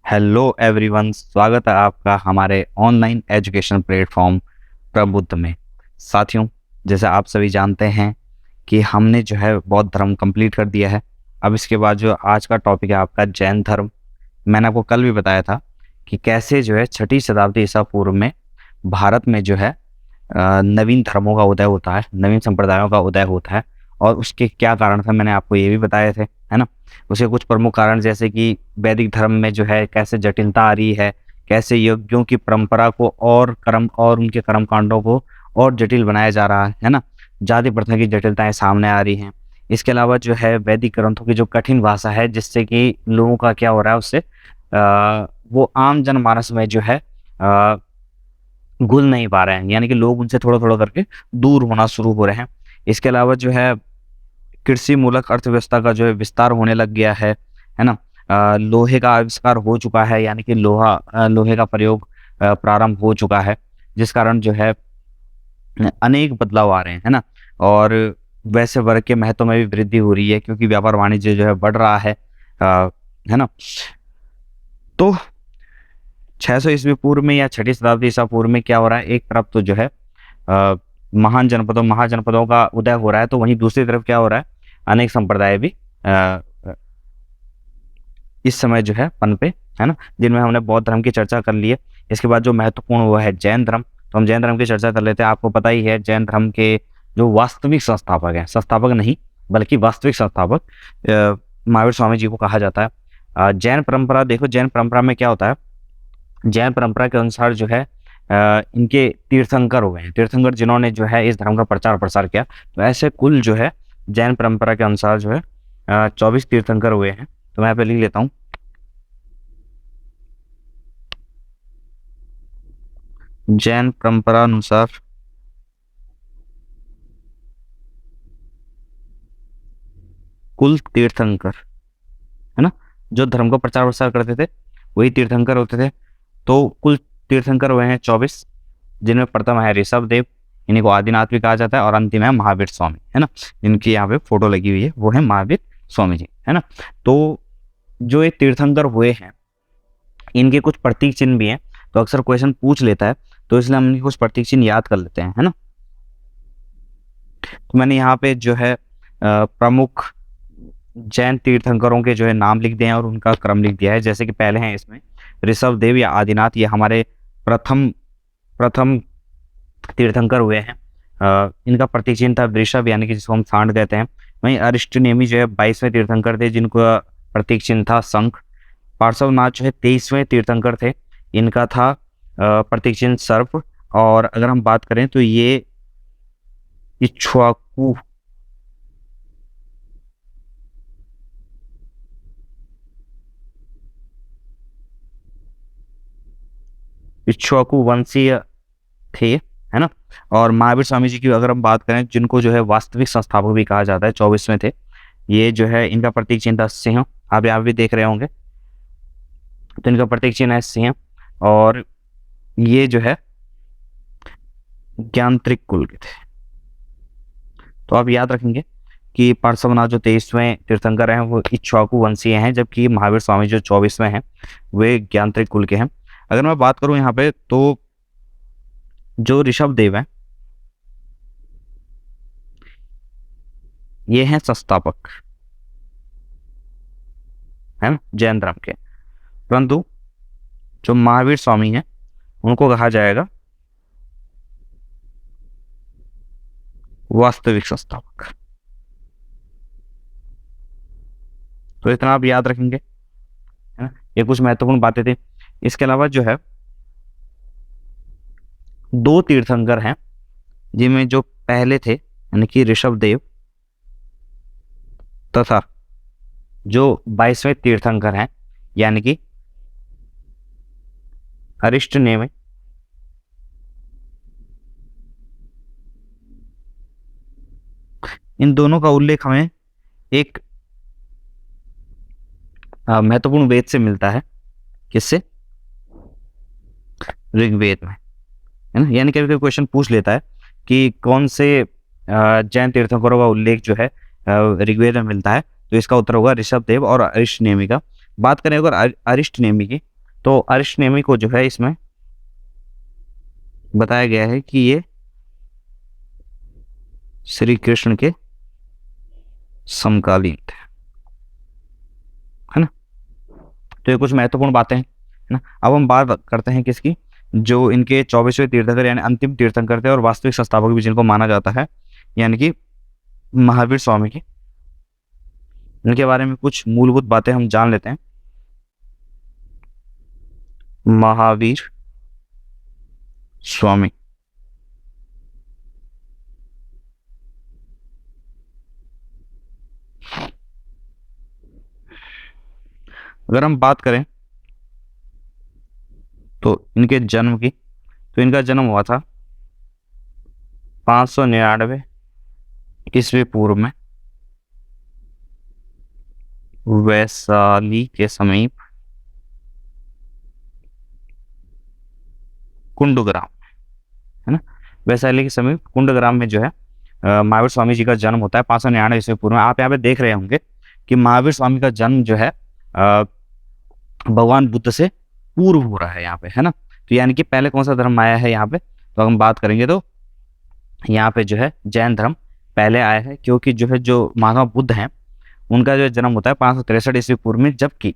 Hello everyone, स्वागत है आपका हमारे ऑनलाइन एजुकेशन प्लेटफॉर्म प्रबुद्ध में। साथियों, जैसे आप सभी जानते हैं कि हमने जो है बौद्ध धर्म कंप्लीट कर दिया है। अब इसके बाद जो आज का टॉपिक है आपका जैन धर्म। मैंने आपको कल भी बताया था कि कैसे जो है 6ठी शताब्दी ईसा पूर्व में भारत में जो है नवीन धर्मों का उदय होता है, नवीन संप्रदायों का उदय होता है। और उसके क्या कारण थे मैंने आपको ये भी बताए थे, है ना। उसके कुछ प्रमुख कारण जैसे कि वैदिक धर्म में जो है कैसे जटिलता आ रही है, कैसे यज्ञों की परंपरा को और उनके कर्म कांडों को और जटिल बनाया जा रहा है ना। जाति प्रथा की जटिलताएं सामने आ रही हैं। इसके अलावा जो है वैदिक ग्रंथों की जो कठिन भाषा है, जिससे कि लोगों का क्या हो रहा है उससे वो आम जनमानस में जो है घुल नहीं पा रहे हैं, यानी कि लोग उनसे थोड़ा थोड़ा करके दूर होना शुरू हो रहे हैं। इसके अलावा जो है कृषि मूलक अर्थव्यवस्था का जो है विस्तार होने लग गया है ना। लोहे का आविष्कार हो चुका है, यानी कि लोहे का प्रयोग प्रारंभ हो चुका है, जिस कारण जो है अनेक बदलाव आ रहे हैं, है ना। और वैसे वर्ग के महत्व में भी वृद्धि हो रही है, क्योंकि व्यापार वाणिज्य जो है बढ़ रहा है ना। तो 600 ईस्वी पूर्व में या 6ठी शताब्दी ईसा पूर्व में क्या हो रहा है, एक तरफ तो जो है महाजनपदों का उदय हो रहा है, तो वहीं दूसरी तरफ क्या हो रहा है, अनेक संप्रदाय भी इस समय जो है पनपे, है ना, जिनमें हमने बौद्ध धर्म की चर्चा कर ली है। इसके बाद जो महत्वपूर्ण वो है जैन धर्म। तो हम जैन धर्म की चर्चा कर लेते हैं। आपको पता ही है जैन धर्म के जो वास्तविक संस्थापक हैं, संस्थापक नहीं बल्कि वास्तविक संस्थापक महावीर स्वामी जी को कहा जाता है। जैन परंपरा देखो, जैन परंपरा में क्या होता है, जैन परंपरा के अनुसार जो है इनके तीर्थंकर हुए हैं, तीर्थंकर जिन्होंने जो है इस धर्म का प्रचार प्रसार किया। तो ऐसे कुल जो है जैन परंपरा के अनुसार जो है 24 तीर्थंकर हुए हैं। तो मैं यहाँ पे लिख लेता हूँ, जैन परंपरा अनुसार कुल तीर्थंकर, है ना, जो धर्म का प्रचार प्रसार करते थे वही तीर्थंकर होते थे। तो कुल तीर्थंकर हुए हैं 24, जिनमें प्रथम है ऋषभ देव, इन्हीं को आदिनाथ भी कहा जाता है, और अंतिम है महावीर स्वामी, है ना, जिनकी यहाँ पे फोटो लगी हुई है, वो है महावीर स्वामी जी, है ना। तो जो ये तीर्थंकर हुए हैं, इनके कुछ प्रतीक चिन्ह भी हैं। तो अक्सर क्वेश्चन पूछ लेता है, तो इसलिए हम इनके कुछ प्रतीक चिन्ह याद कर लेते हैं, है ना। तो मैंने यहाँ पे जो है प्रमुख जैन तीर्थंकरों के जो है नाम लिख दिए हैं और उनका क्रम लिख दिया है। जैसे कि पहले हैं इसमें ऋषभ देव या आदिनाथ, ये हमारे प्रथम प्रथम तीर्थंकर हुए हैं। इनका प्रतीक चिन्ह था वृषभ, यानी कि जिसको हम सांड कहते हैं। वहीं अरिष्टनेमी जो है 22वें तीर्थंकर थे, जिनका प्रतीक चिन्ह था शंख। पार्श्वनाथ जो है 23वें तीर्थंकर थे, इनका था प्रतीक चिन्ह सर्प। और अगर हम बात करें तो ये इक्ष्वाकु इक्ष्वाकु वंशीय थे, है ना। और महावीर स्वामी जी की अगर हम बात करें, जिनको जो है वास्तविक संस्थापक भी कहा जाता है, 24वें थे। ये जो है इनका प्रतीक चिन्ह था सिंह, आप यहाँ भी देख रहे होंगे। तो इनका प्रतीक चिन्ह है सिंह। और ये जो है ज्ञानत्रिक कुल के थे। तो आप याद रखेंगे कि पार्श्वनाथ जो 23वें तीर्थंकर हैं वो इक्ष्वाकु वंशीय हैं, जबकि महावीर स्वामी जो 24वें हैं वे ज्ञानत्रिक कुल के हैं। अगर मैं बात करूं यहाँ पे, तो जो ऋषभ देव हैं ये हैं संस्थापक, है ना, जैन धर्म के। परंतु जो महावीर स्वामी हैं उनको कहा जाएगा वास्तविक संस्थापक। तो इतना आप याद रखेंगे, है ना। ये कुछ महत्वपूर्ण बातें थी। इसके अलावा जो है 2 तीर्थंकर हैं, जिनमें जो पहले थे यानी कि ऋषभ देव, तथा जो 22वें तीर्थंकर हैं यानी कि अरिष्टनेमी। इन दोनों का उल्लेख हमें एक महत्वपूर्ण वेद से मिलता है। किससे? ऋग्वेद में, है ना। यानी कभी क्वेश्चन पूछ लेता है कि कौन से जैन तीर्थंकरों का उल्लेख जो है ऋग्वेद में मिलता है, तो इसका उत्तर होगा ऋषभ देव और अरिष्टनेमी का। बात करें अगर अरिष्टनेमी की, तो अरिष्टनेमी को जो है इसमें बताया गया है कि ये श्री कृष्ण के समकालीन थे, है ना। तो ये कुछ महत्वपूर्ण बातें हैं, है ना। अब हम बात करते हैं किसकी, जो इनके 24वें तीर्थंकर यानी अंतिम तीर्थंकर थे और वास्तविक संस्थापक भी जिनको माना जाता है, यानी कि महावीर स्वामी की। इनके बारे में कुछ मूलभूत बातें हम जान लेते हैं। महावीर स्वामी, अगर हम बात करें तो इनके जन्म की, तो इनका जन्म हुआ था 599 ईस्वी पूर्व में वैशाली के समीप कुंडग्राम, है ना। वैशाली के समीप कुंडग्राम में जो है महावीर स्वामी जी का जन्म होता है 599 ईस्वी पूर्व में। आप यहाँ पे देख रहे होंगे कि महावीर स्वामी का जन्म जो है भगवान बुद्ध से पूर्व हो रहा है यहाँ पे, है ना। तो यानी कि पहले कौन सा धर्म आया है यहाँ पे, तो हम बात करेंगे तो यहाँ पे जो है जैन धर्म पहले आया है, क्योंकि जो है जो महात्मा बुद्ध हैं उनका जो जन्म होता है 563 ईस्वी पूर्व में, जबकि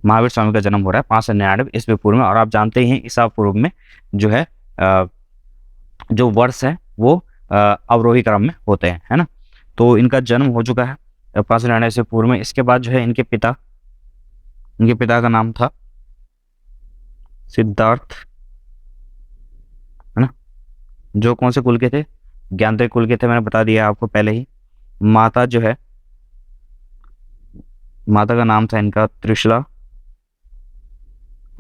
महावीर स्वामी का जन्म हो रहा है 599 ईस्वी पूर्व में। और आप जानते ही हैं ईसा पूर्व में जो है जो वर्ष है वो अवरोही क्रम में होते हैं, है ना। तो इनका जन्म हो चुका है 599 ईस्वी पूर्व में। इसके बाद जो है इनके पिता का नाम था सिद्धार्थ, है ना, जो कौन से कुल के थे, ज्ञानत्रय कुल के थे, मैंने बता दिया आपको पहले ही। माता जो है, माता का नाम था इनका त्रिशला,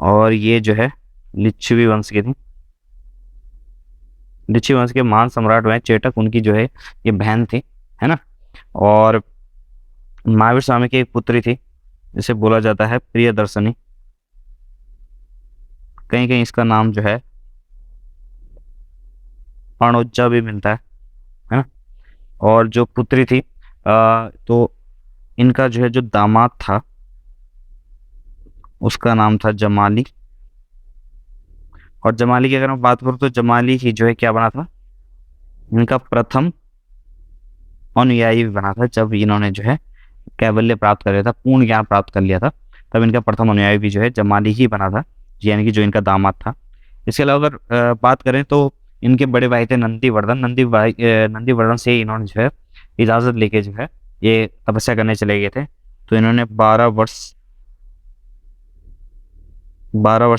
और ये जो है लिच्छवी वंश के थी। लिच्छवी वंश के महान सम्राट हुए चेटक, उनकी जो है ये बहन थी, है ना। और महावीर स्वामी की एक पुत्री थी जिसे बोला जाता है प्रियदर्शनी, कहीं कहीं इसका नाम जो है पणोज्जा भी मिलता है ना। और जो पुत्री थी तो इनका जो है जो दामाद था उसका नाम था जमाली। और जमाली की अगर मैं बात करूं तो जमाली ही जो है क्या बना था, इनका प्रथम अनुयायी भी बना था। जब इन्होंने जो है कैवल्य प्राप्त कर लिया था, पूर्ण ज्ञान प्राप्त कर लिया था, तब इनका प्रथम अनुयायी भी जो है जमाली ही बना था, यानी कि जो इनका दामाद था। इसके अलावा अगर बात करें तो इनके बड़े भाई थे नंदीवर्धन। नंदीवर्धन से इन्होंने जो है इजाज़त लेके जो है ये तपस्या करने चले गए थे। तो इन्होंने 12 वर्ष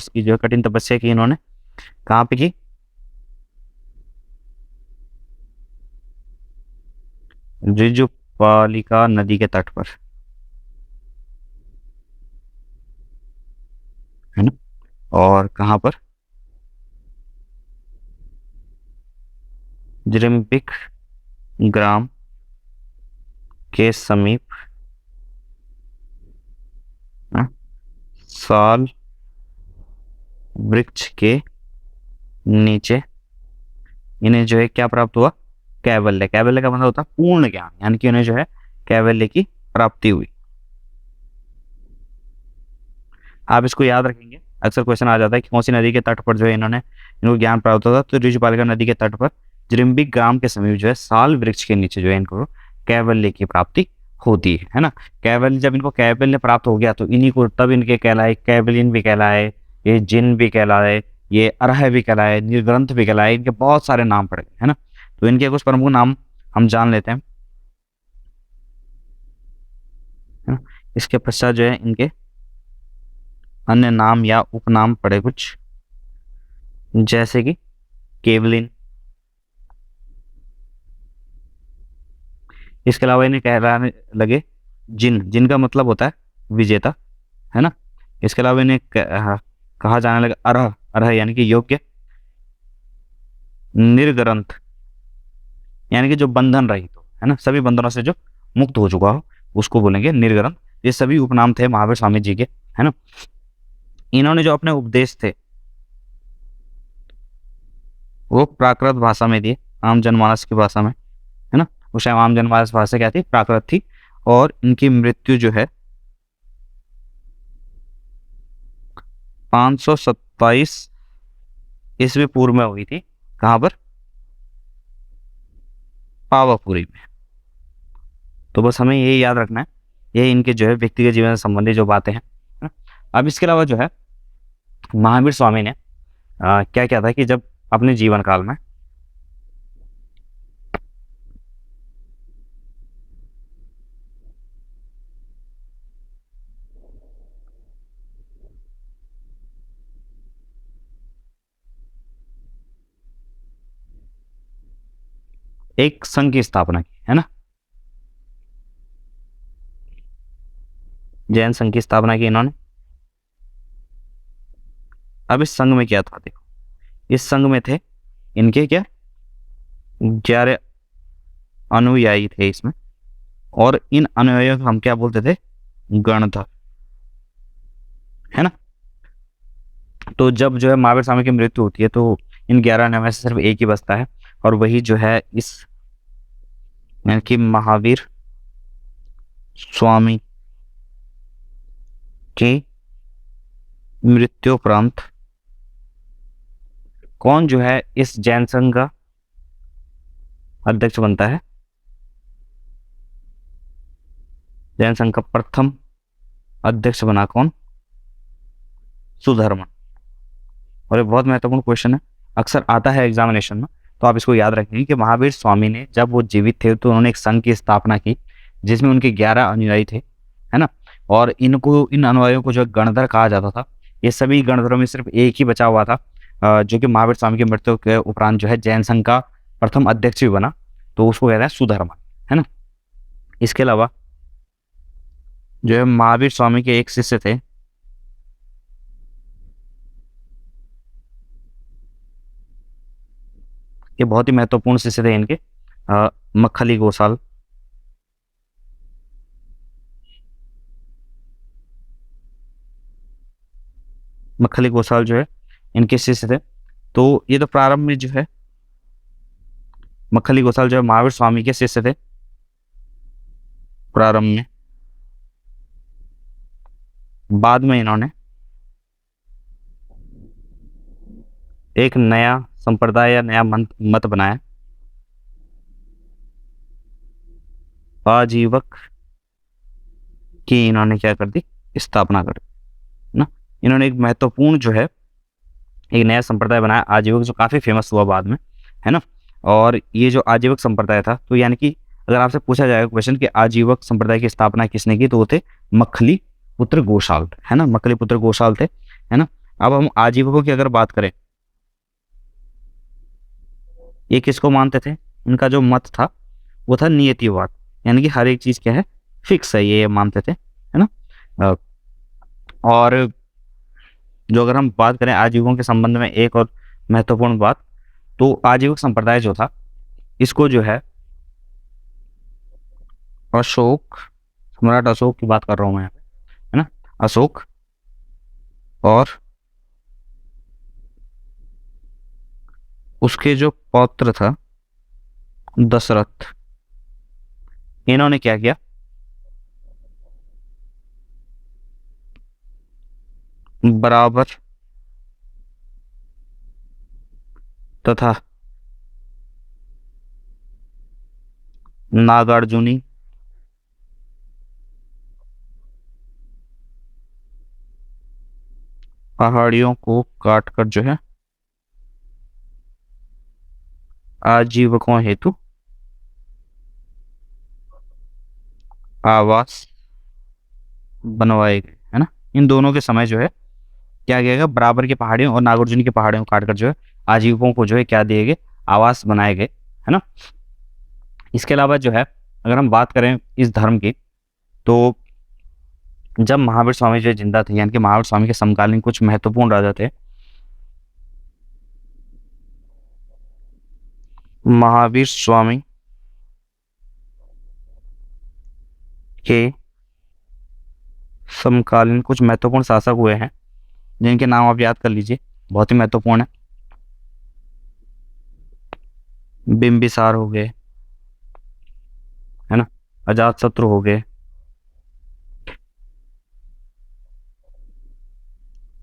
की जो है कठिन तपस्या की इन्होंने। कहाँ पे की, ऋजुपालिका नदी के तट पर, है ना। और कहाँ पर, जिरम्बिक ग्राम के समीप, साल वृक्ष के नीचे इन्हें जो है क्या प्राप्त हुआ, कैवल्य। कैवल्य का मतलब होता है पूर्ण ज्ञान, यानी कि उन्हें जो है कैवल्य की प्राप्ति हुई। आप इसको याद रखेंगे, अक्सर क्वेश्चन आ जाता है कि कौन सी नदी के तट पर जो है इनको ज्ञान प्राप्त होता। तो ऋजुपालिका नदी के तट पर जिरम्बिक ग्राम के समीप जो है साल वृक्ष के नीचे जो है इनको कैवल्य की प्राप्ति होती है ना। कैवल्य, जब इनको कैवल्य प्राप्त हो गया तो इन्हीं को तब इनके कहलाए कैवलियन भी कहलाए, ये जिन भी कहलाए, ये अरह भी कहलाए, निर्ग्रंथ भी कहलाए, इनके बहुत सारे नाम पड़ गए, है ना। तो इनके कुछ प्रमुख नाम हम जान लेते हैं, है ना। इसके पश्चात जो है इनके अन्य नाम या उपनाम पड़े कुछ, जैसे कि केवलिन। इसके अलावा इन्हें कहलाने लगे जिन। जिन का मतलब होता है विजेता, है ना। इसके अलावा इन्हें कहा जाने लगा अरह। अरह यानी कि योग्य। निर्ग्रंथ यानी कि जो बंधन रहित हो, है ना, सभी बंधनों से जो मुक्त हो चुका हो उसको बोलेंगे निर्ग्रंथ। ये सभी उपनाम थे महावीर स्वामी जी के, है ना। इन्होंने जो अपने उपदेश थे वो प्राकृत भाषा में दिए, आम जनमानस की भाषा में, है ना। उस टाइम आम जनमानस भाषा क्या थी, प्राकृत थी। और इनकी मृत्यु जो है 527 ईस्वी पूर्व में हुई थी। कहाँ पर? पावापुरी में। तो बस हमें ये याद रखना है, ये इनके जो है व्यक्तिगत जीवन से संबंधित जो बातें हैं, है ना। अब इसके अलावा जो है महावीर स्वामी ने क्या किया था कि जब अपने जीवन काल में एक संघ की स्थापना की, है ना, जैन संघ की स्थापना की इन्होंने। अब इस संघ में क्या था, देखो, इस संघ में थे इनके क्या 11 अनुयायी थे इसमें, और इन अनुयायियों को हम क्या बोलते थे? गणधर, है ना। तो जब जो है महावीर स्वामी की मृत्यु होती है तो इन 11 अनुयायी में से सिर्फ एक ही बचता है, और वही जो है इस यानी कि महावीर स्वामी की मृत्युपरांत कौन जो है इस जैन संघ का अध्यक्ष बनता है? जैन संघ का प्रथम अध्यक्ष बना कौन? सुधर्मन। और ये बहुत महत्वपूर्ण क्वेश्चन है, अक्सर आता है एग्जामिनेशन में, तो आप इसको याद रखेंगे कि महावीर स्वामी ने जब वो जीवित थे तो उन्होंने एक संघ की स्थापना की जिसमें उनके 11 अनुयायी थे, है ना। और इन अनुयायियों को जो गणधर कहा जाता था। ये सभी गणधरों में सिर्फ एक ही बचा हुआ था जो कि महावीर स्वामी की मृत्यु के उपरांत जो है जैन संघ का प्रथम अध्यक्ष भी बना, तो उसको कहते हैं सुधर्मन, है ना। इसके अलावा जो है महावीर स्वामी के एक शिष्य थे, ये बहुत ही महत्वपूर्ण शिष्य थे इनके, मक्खली गोसाल। मक्खली गोसाल जो है इनके शिष्य थे। तो ये तो प्रारंभ में जो है मक्खली गोसाल जो है महावीर स्वामी के शिष्य थे प्रारंभ में। बाद में इन्होंने एक नया संप्रदाय या नया मत बनाया, आजीवक की इन्होंने क्या कर दी? स्थापना कर दी ना। इन्होंने एक महत्वपूर्ण जो है एक नया संप्रदाय बनाया आजीवक, जो काफी फेमस हुआ बाद में, है ना। और ये जो आजीवक संप्रदाय था, तो यानी कि अगर आपसे पूछा जाएगा क्वेश्चन कि आजीवक संप्रदाय की स्थापना किसने की, तो वो थे मक्खली पुत्र गोशाल, है ना, मक्खली पुत्र गोशाल थे, है ना। अब हम आजीवकों की अगर बात करें, ये किसको मानते थे? इनका जो मत था वो था नियतिवाद, यानी कि हर एक चीज क्या है, फिक्स है, ये मानते थे, है ना। और जो अगर हम बात करें आजीवकों के संबंध में एक और महत्वपूर्ण बात, तो आजीवक संप्रदाय जो था इसको जो है अशोक, सम्राट अशोक की बात कर रहा हूं मैं यहाँ पे, है ना, अशोक और उसके जो पौत्र था दशरथ, इन्होंने क्या किया? बराबर तथा नागार्जुनी पहाड़ियों को काटकर जो है आजीवकों हेतु आवास बनवाए गए, है ना। इन दोनों के समय जो है क्या किया गया? बराबर की पहाड़ियों और नागार्जुनी की पहाड़ियों को काटकर जो है आजीवकों को जो है क्या दिए गए? आवास बनाए गए, है ना। इसके अलावा जो है अगर हम बात करें इस धर्म की, तो जब महावीर स्वामी जो जिंदा थे, यानी कि महावीर स्वामी के समकालीन कुछ महत्वपूर्ण राजा थे। महावीर स्वामी के समकालीन कुछ महत्वपूर्ण शासक हुए हैं जिनके नाम आप याद कर लीजिए, बहुत ही महत्वपूर्ण है। बिंबिसार हो गए, है ना, अजात शत्रु हो गए,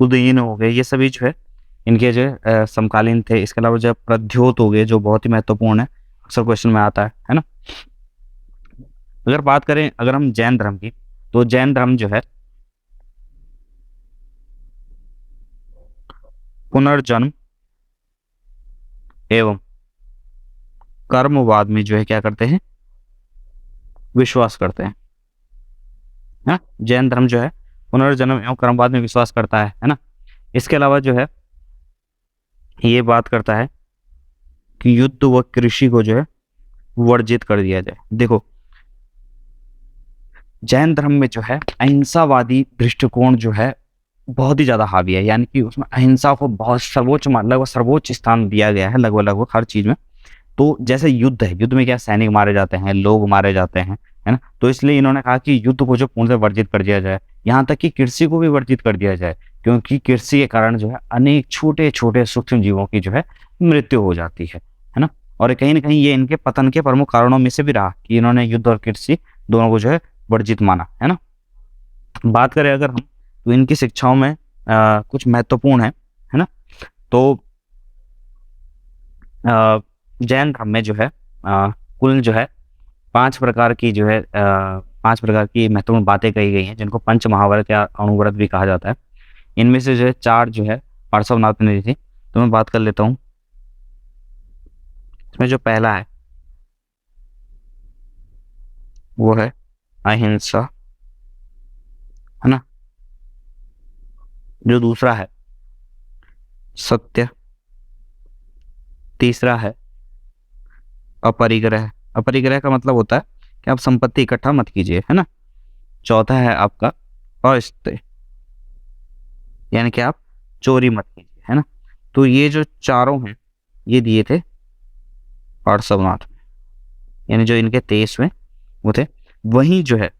उदयन हो गए, ये सभी जो है इनके जो है समकालीन थे। इसके अलावा जो प्रद्योत हो गए, जो बहुत ही महत्वपूर्ण है, अक्सर क्वेश्चन में आता है ना। अगर बात करें अगर हम जैन धर्म की, तो जैन धर्म जो है पुनर्जन्म एवं कर्मवाद में जो है क्या करते हैं, विश्वास करते हैं। है ना, जैन धर्म जो है पुनर्जन्म एवं कर्मवाद में विश्वास करता है ना। इसके अलावा जो है ये बात करता है कि युद्ध व कृषि को जो है वर्जित कर दिया जाए। देखो जैन धर्म में जो है अहिंसावादी दृष्टिकोण जो है बहुत ही ज्यादा हावी है, यानी कि उसमें अहिंसा को बहुत सर्वोच्च लगभग सर्वोच्च स्थान दिया गया है, लगभग लगभग हर चीज में। तो जैसे युद्ध है, युद्ध में क्या सैनिक मारे जाते हैं, लोग मारे जाते हैं, है ना। तो इसलिए इन्होंने कहा कि युद्ध को जो पूर्ण वर्जित कर दिया जाए, यहाँ तक कि कृषि को भी वर्जित कर दिया जाए, क्योंकि कृषि के कारण जो है अनेक छोटे छोटे सूक्ष्म जीवों की जो है मृत्यु हो जाती है ना। और कहीं ना कहीं ये इनके पतन के प्रमुख कारणों में से भी रहा कि इन्होंने युद्ध और कृषि दोनों को जो है वर्जित माना, है ना। बात करें अगर हम, तो इनकी शिक्षाओं में कुछ महत्वपूर्ण है ना। तो जैन धर्म में जो है कुल जो है 5 प्रकार की जो है 5 प्रकार की महत्वपूर्ण बातें कही गई हैं, जिनको पंच महाव्रत या अणुव्रत भी कहा जाता है। इनमें से जो है 4 जो है पार्श्वनाथ ने दी थी, तो मैं बात कर लेता हूँ। इसमें जो पहला है वो है अहिंसा, है ना। जो दूसरा है सत्य, तीसरा है अपरिग्रह। अपरिग्रह का मतलब होता है कि आप संपत्ति इकट्ठा मत कीजिए, है ना। चौथा है आपका अस्त्य, यानी कि आप चोरी मत कीजिए, है ना। तो ये जो चारों हैं ये दिए थे पार्श्वनाथ में, यानी जो इनके 23वें वो थे। वहीं जो है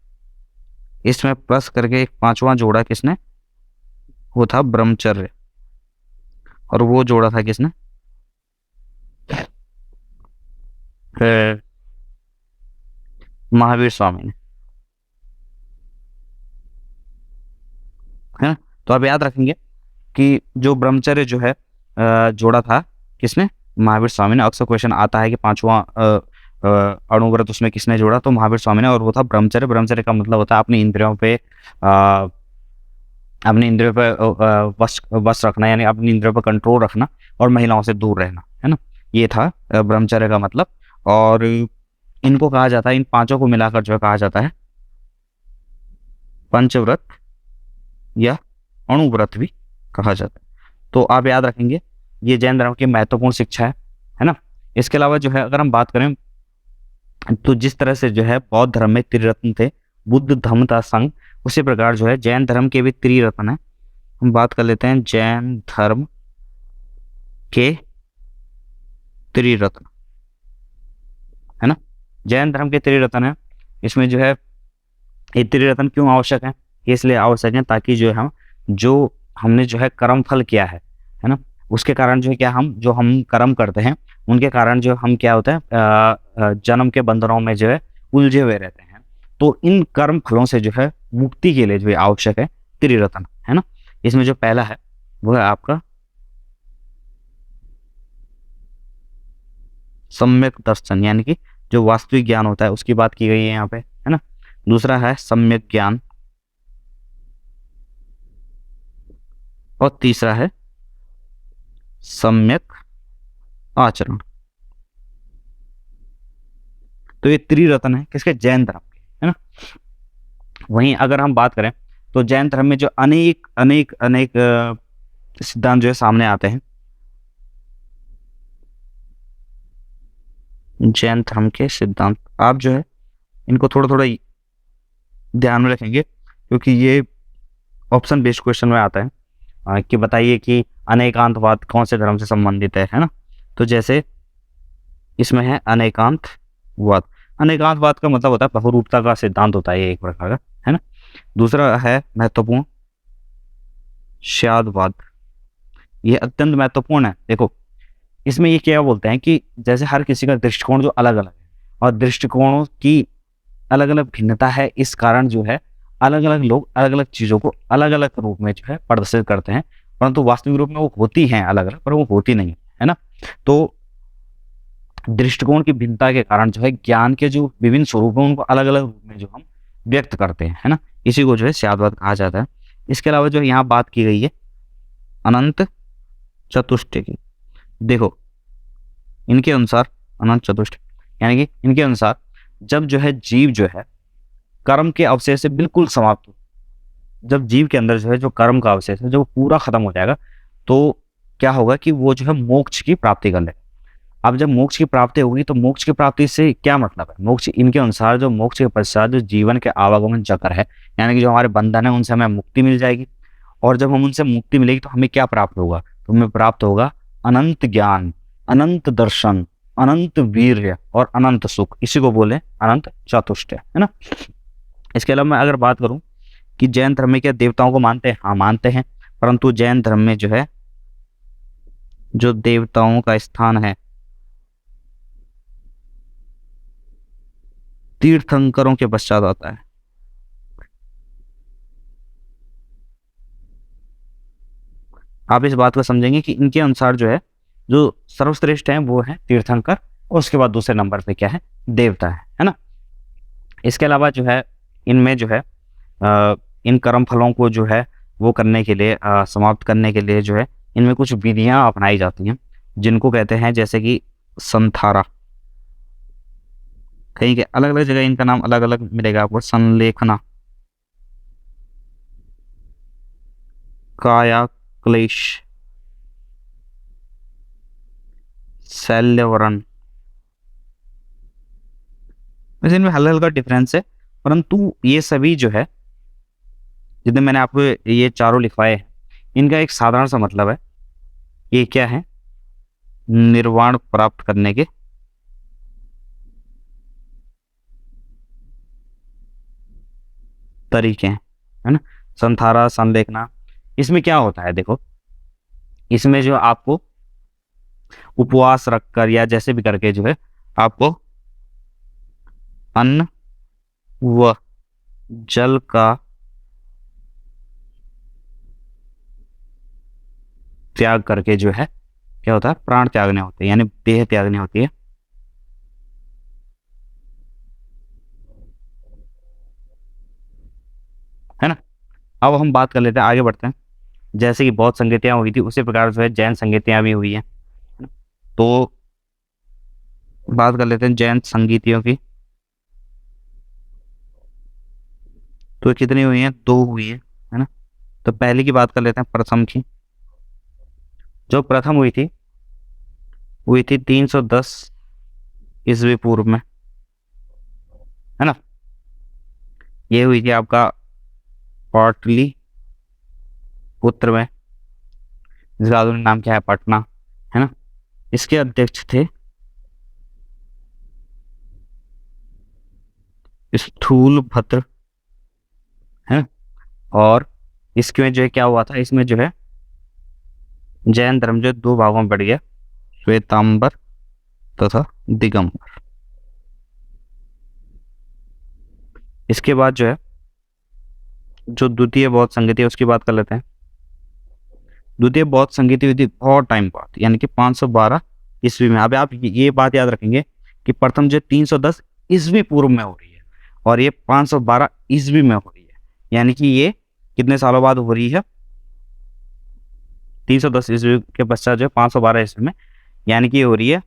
इसमें प्लस करके एक 5वां जोड़ा किसने, वो था ब्रह्मचर्य, और वो जोड़ा था किसने, महावीर स्वामी ने, है ना। तो आप याद रखेंगे कि जो ब्रह्मचर्य जो है जोड़ा था किसने, महावीर स्वामी ने। अक्सर क्वेश्चन आता है कि 5वां अणुव्रत उसमें किसने जोड़ा, तो महावीर स्वामी ने, और वो था ब्रह्मचर्य। ब्रह्मचर्य का मतलब होता है अपनी इंद्रियों पे वश रखना, यानी अपनी इंद्रियों पर कंट्रोल रखना और महिलाओं से दूर रहना, है ना। ये था ब्रह्मचर्य का मतलब। और इनको कहा जाता है, इन 5 को मिलाकर जो है कहा जाता है पंचव्रत या अणुव्रत भी कहा जाता है। तो आप याद रखेंगे ये जैन धर्म की महत्वपूर्ण शिक्षा है ना। इसके अलावा जो है अगर हम बात करें, तो जिस तरह से जो है बौद्ध धर्म में त्रिरत्न थे, बुद्ध धम्म था संघ, उसी प्रकार जो है जैन धर्म के भी त्रिरत्न है। हम बात कर लेते हैं जैन धर्म के त्रिरत्न, है ना। जैन धर्म के त्रिरत्न है। इसमें जो है ये त्रिरत्न क्यों आवश्यक है, इसलिए आवश्यक है ताकि जो है हम जो हमने जो है कर्म फल किया है ना, उसके कारण जो है क्या हम कर्म करते हैं, उनके कारण जो हम क्या होता है जन्म के बंधनों में जो है उलझे हुए रहते हैं। तो इन कर्म फलों से जो है मुक्ति के लिए जो है आवश्यक है त्रिरत्न, है ना। इसमें जो पहला है वो है आपका सम्यक दर्शन, यानी कि जो वास्तविक ज्ञान होता है उसकी बात की गई है यहाँ पे, है ना। दूसरा है सम्यक ज्ञान, और तीसरा है सम्यक आचरण। तो ये त्रिरत्न है किसके, जैन धर्म के, है ना। वहीं अगर हम बात करें तो जैन धर्म में जो अनेक अनेक अनेक सिद्धांत जो है सामने आते हैं। जैन धर्म के सिद्धांत आप जो है इनको थोड़ा थोड़ा ध्यान में रखेंगे, क्योंकि ये ऑप्शन बेस्ड क्वेश्चन में आता है कि बताइए कि अनेकांतवाद कौन से धर्म से संबंधित है ना। तो जैसे इसमें है अनेकांतवाद। अनेकांतवाद का मतलब होता है बहुरूपता का सिद्धांत होता है ये एक प्रकार का, है ना। दूसरा है महत्वपूर्ण स्यादवाद, ये अत्यंत महत्वपूर्ण है। देखो इसमें ये क्या बोलते हैं कि जैसे हर किसी का दृष्टिकोण जो अलग अलग है, और दृष्टिकोणों की अलग अलग भिन्नता है, इस कारण जो है अलग अलग लोग अलग अलग चीज़ों को अलग अलग रूप में जो है प्रदर्शित करते हैं, परंतु वास्तविक रूप में वो होती हैं अलग अलग, पर वो होती नहीं है ना। तो दृष्टिकोण की भिन्नता के कारण जो है ज्ञान के जो विभिन्न स्वरूप हैं उनको अलग अलग रूप में जो हम व्यक्त करते हैं, है ना। इसी को जो है स्याद्वाद कहा जाता है। इसके अलावा जो यहाँ बात की गई है अनंत चतुष्टय की, देखो इनके अनुसार अनंत चतुष्टय यानी कि इनके अनुसार जब जो है जीव जो है कर्म के अवशेष से बिल्कुल समाप्त हो, जब जीव के अंदर जो है जो कर्म का अवशेष है जो पूरा खत्म हो जाएगा, तो क्या होगा कि वो जो है मोक्ष की प्राप्ति कर ले। अब जब मोक्ष की प्राप्ति होगी तो मोक्ष की प्राप्ति से क्या मतलब है, मोक्ष इनके अनुसार जो मोक्ष के पश्चात जो जीवन के आवागमन चक्र है, यानी कि जो हमारे बंधन है उनसे हमें मुक्ति मिल जाएगी, और जब हम उनसे मुक्ति मिलेगी तो हमें क्या प्राप्त होगा, तो हमें प्राप्त होगा अनंत ज्ञान, अनंत दर्शन, अनंत वीर्य और अनंत सुख। इसी को बोले अनंत चतुष्टय, है ना। इसके अलावा मैं अगर बात करूं कि जैन धर्म में क्या देवताओं को मानते हैं, हाँ मानते हैं, परंतु जैन धर्म में जो है जो देवताओं का स्थान है तीर्थंकरों के पश्चात आता है। आप इस बात को समझेंगे कि इनके अनुसार जो है जो सर्वश्रेष्ठ हैं वो है तीर्थंकर, और उसके बाद दूसरे नंबर पे क्या है, देवता है ना। इसके अलावा जो है इनमें जो है इन कर्म फलों को जो है वो करने के लिए समाप्त करने के लिए जो है इनमें कुछ विधियां अपनाई जाती हैं, जिनको कहते हैं जैसे कि संथारा, कहीं के अलग अलग जगह इनका नाम अलग अलग मिलेगा आपको, संलेखना, काया क्लेश, शैल्यवरण। वैसे इनमें हल्का हल्का डिफरेंस है, परंतु ये सभी जो है जितने मैंने आपको ये चारों लिखवाए हैं इनका एक साधारण सा मतलब है, ये क्या है, निर्वाण प्राप्त करने के तरीके हैं, है ना। संथारा, संलेखना, इसमें क्या होता है देखो, इसमें जो आपको उपवास रखकर या जैसे भी करके जो है आपको अन्न व जल का त्याग करके जो है क्या होता है, प्राण त्यागने होते हैं, यानी देह त्यागने होती है ना। अब हम बात कर लेते हैं, आगे बढ़ते हैं। जैसे कि बौद्ध संगीतियां हुई थी उसी प्रकार जो है जैन संगीतियां भी हुई हैं, है ना? तो बात कर लेते हैं जैन संगीतियों की, तो कितनी हुई हैं, दो हुई है ना। तो पहले की बात कर लेते हैं, प्रथम की। जो प्रथम हुई थी 310 ईस्वी पूर्व में, है ना। ये हुई थी आपका पाटली पुत्र में, जिसका आधुनिक नाम क्या है, पटना, है ना। इसके अध्यक्ष थे स्थूल भद्र, है ना। और इसमें जो है क्या हुआ था, इसमें जो है जैन धर्म जो दो भागों में बढ़ गया, श्वेतांबर तथा दिगंबर। इसके बाद जो है जो द्वितीय बौद्ध संगीति है उसकी बात कर लेते हैं। द्वितीय बौद्ध संगीति हुई थी बहुत टाइम बाद, यानी कि 512 ईस्वी में। अब आप ये बात याद रखेंगे कि प्रथम जो 310 ईस्वी पूर्व में हो रही है और ये 512 ईस्वी में हो रही है, यानी कि ये कितने सालों बाद हो रही है, 310 ईस्वी के पश्चात जो है 512 ईस्वी में, यानी कि ये हो रही है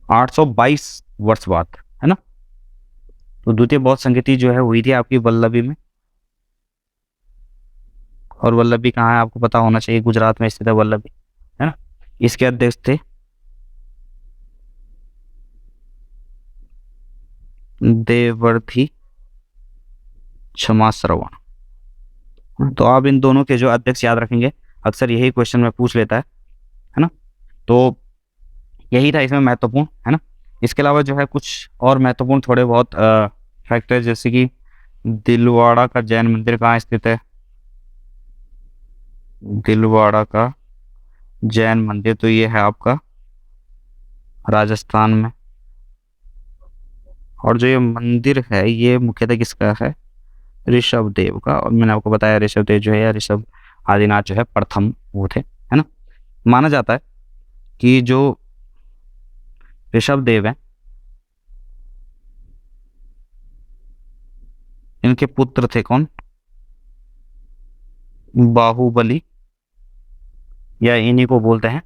822 वर्ष बाद, है ना। तो द्वितीय बौद्ध संगीति जो है हुई थी आपकी वल्लभी में, और वल्लभी कहाँ है आपको पता होना चाहिए, गुजरात में स्थित है वल्लभी, है ना। इसके अध्यक्ष थे देवर्षि क्षमा श्रवण। तो आप इन दोनों के जो अध्यक्ष याद रखेंगे, अक्सर यही क्वेश्चन में पूछ लेता है ना। तो यही था इसमें महत्वपूर्ण, है ना। इसके अलावा जो है कुछ और महत्वपूर्ण थोड़े बहुत फैक्टर, जैसे कि दिलवाड़ा का जैन मंदिर कहाँ स्थित है, दिलवाड़ा का जैन मंदिर तो ये है आपका राजस्थान में, और जो ये मंदिर है ये मुख्यतः किसका है? ऋषभ देव का। और मैंने आपको बताया ऋषभ देव जो है या ऋषभ आदिनाथ जो है प्रथम वो थे, है ना। माना जाता है कि जो ऋषभ देव है इनके पुत्र थे कौन? बाहुबली, या इन्हीं को बोलते हैं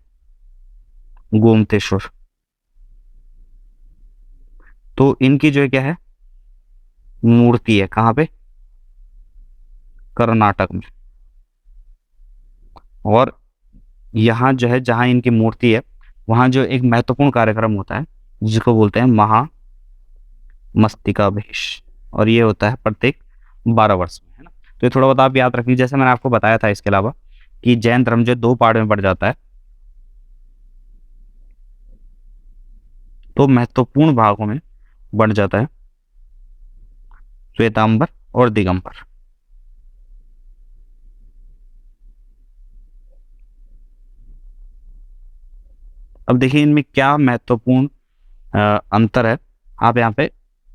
गोमतेश्वर। तो इनकी जो है क्या है, मूर्ति है कहाँ पे? कर्नाटक में। और यहाँ जो है जहाँ इनकी मूर्ति है वहाँ जो एक महत्वपूर्ण कार्यक्रम होता है जिसको बोलते हैं महामस्तिकाभिष, और ये होता है प्रत्येक 12 वर्ष में, है ना। तो ये थोड़ा बहुत आप याद रखिए। जैसे मैंने आपको बताया था इसके अलावा कि जैन धर्म जो 2 पार्ट में बढ़ जाता है, तो महत्वपूर्ण भागों में बढ़ जाता है, श्वेतांबर और दिगंबर। अब देखिए इनमें क्या महत्वपूर्ण अंतर है, आप यहाँ पे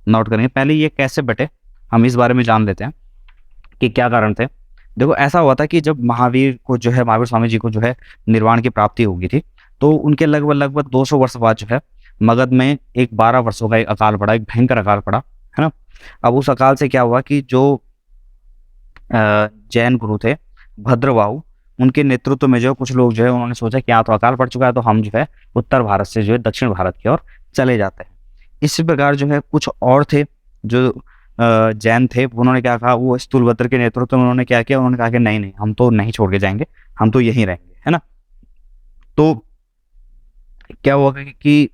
नोट करेंगे। पहले ये कैसे बटे हम इस बारे में जान लेते हैं कि क्या कारण थे। देखो ऐसा हुआ था कि जब महावीर को जो है, महावीर स्वामी जी को जो है निर्वाण की प्राप्ति हो गई थी, तो उनके लगभग लगभग 200 वर्ष बाद जो है मगध में एक 12 वर्षों का एक अकाल पड़ा, एक भयंकर अकाल पड़ा, है ना। अब उस अकाल से क्या हुआ कि जो जैन गुरु थे भद्रबाहु, उनके नेतृत्व में जो है कुछ लोग जो है उन्होंने सोचा कि यहाँ तो अकाल पड़ चुका है, तो हम जो है उत्तर भारत से जो है दक्षिण भारत की ओर चले जाते हैं। इसी प्रकार जो है कुछ और थे जो जैन थे, उन्होंने क्या कहा, वो स्थूलभद्र के नेतृत्व में उन्होंने क्या किया, उन्होंने कहा कि नहीं नहीं हम तो नहीं छोड़ के जाएंगे, हम तो यहीं रहेंगे, है ना। तो क्या हुआ कि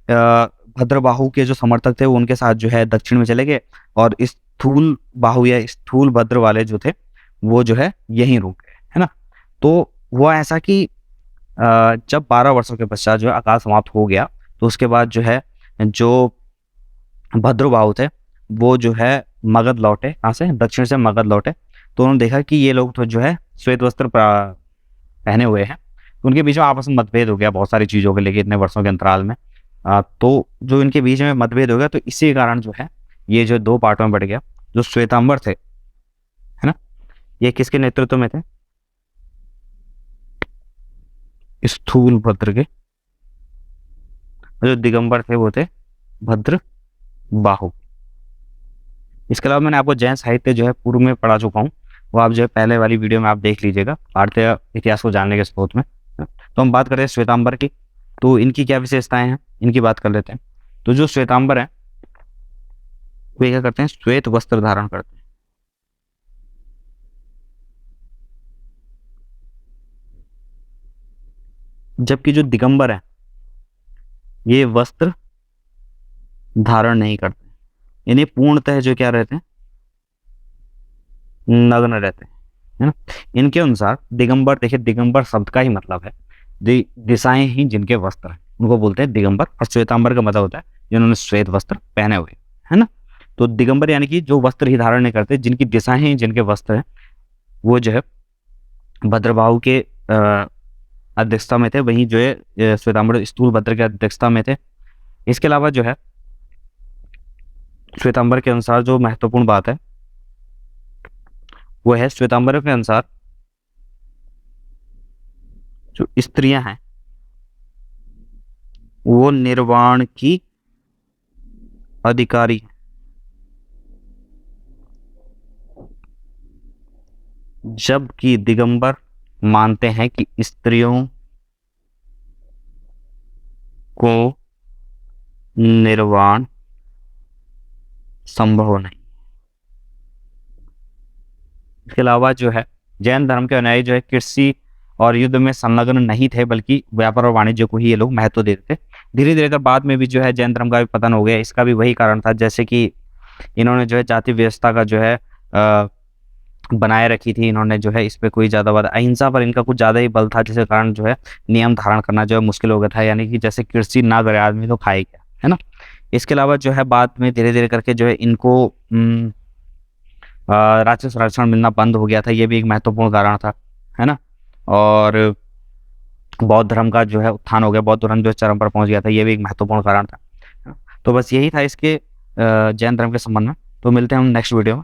भद्रबाहु के जो समर्थक थे वो उनके साथ जो है दक्षिण में चले गए, और स्थूल बाहु या स्थूल भद्र वाले जो थे वो जो है यहीं रुक गए, है ना। तो हुआ ऐसा कि जब 12 वर्षों के पश्चात जो है अकाल समाप्त हो गया, तो उसके बाद जो है जो भद्रबाहु थे वो जो है मगध लौटे, कहाँ से? दक्षिण से मगध लौटे। तो उन्होंने देखा कि ये लोग तो जो है श्वेत वस्त्र पहने हुए हैं, तो उनके बीच में आपस में मतभेद हो गया बहुत सारी चीज़ों के लेके इतने वर्षों के अंतराल में। तो जो इनके बीच में मतभेद हो गया, तो इसी कारण जो है ये जो 2 पार्टों में बढ़ गया। जो श्वेतांबर थे, है ना, ये किसके नेतृत्व में थे? स्थूल भद्र के। जो दिगंबर थे वो थे भद्र बाहु। इसके अलावा मैंने आपको जैन साहित्य जो है पूर्व में पढ़ा चुका हूँ, वो आप जो है पहले वाली वीडियो में आप देख लीजिएगा, भारतीय इतिहास को जानने के स्रोत में। तो हम बात करते हैं श्वेतांबर की, तो इनकी क्या विशेषताएं हैं इनकी बात कर लेते हैं। तो जो श्वेतांबर है वे क्या करते हैं? श्वेत वस्त्र धारण करते हैं। जबकि जो दिगंबर है ये वस्त्र धारण नहीं करते, इन्हें पूर्णतः जो क्या रहते हैं, नग्न रहते हैं, है ना। इनके अनुसार दिगंबर, देखिए दिगंबर शब्द का ही मतलब है दिशाएं ही जिनके वस्त्र हैं उनको बोलते हैं दिगंबर, और श्वेतांबर का मतलब होता है जिन्होंने श्वेत वस्त्र पहने हुए, है ना। तो दिगंबर यानी कि जो वस्त्र ही धारण नहीं करते, जिनकी दिशाएं ही जिनके वस्त्र हैं, वो जो है भद्रबाहु के अध्यक्षता में थे। वहीं जो है श्वेतांबर स्थूल भद्र के अध्यक्षता में थे। इसके अलावा जो है श्वेतांबर के अनुसार जो महत्वपूर्ण बात है वो है, श्वेतांबर के अनुसार जो स्त्रियां हैं वो निर्वाण की अधिकारी हैं, जबकि दिगंबर मानते हैं कि स्त्रियों को निर्वाण संभव नहीं। इसके अलावा जो है जैन धर्म के अनुयायी जो है कृषि और युद्ध में संलग्न नहीं थे, बल्कि व्यापार और वाणिज्य को ही ये लोग महत्व देते थे। धीरे धीरे कर बाद में भी जो है जैन धर्म का भी पतन हो गया। इसका भी वही कारण था, जैसे कि इन्होंने जो है जाति व्यवस्था का जो है बनाए रखी थी। इन्होंने जो है इस पर कोई ज़्यादा बात, अहिंसा पर इनका कुछ ज़्यादा ही बल था, जिसके कारण जो है नियम धारण करना जो है मुश्किल हो गया था। यानी कि जैसे कृषि ना करे आदमी तो खाए क्या, है ना। इसके अलावा जो है बाद में धीरे धीरे करके जो है इनको राज्य संरक्षण मिलना बंद हो गया था, ये भी एक महत्वपूर्ण कारण था, है ना। और बौद्ध धर्म का जो है उत्थान हो गया, बौद्ध धर्म जो चरम पर पहुंच गया था, ये भी एक महत्वपूर्ण कारण था। तो बस यही था इसके जैन धर्म के संबंध में। तो मिलते हैं हम नेक्स्ट वीडियो में।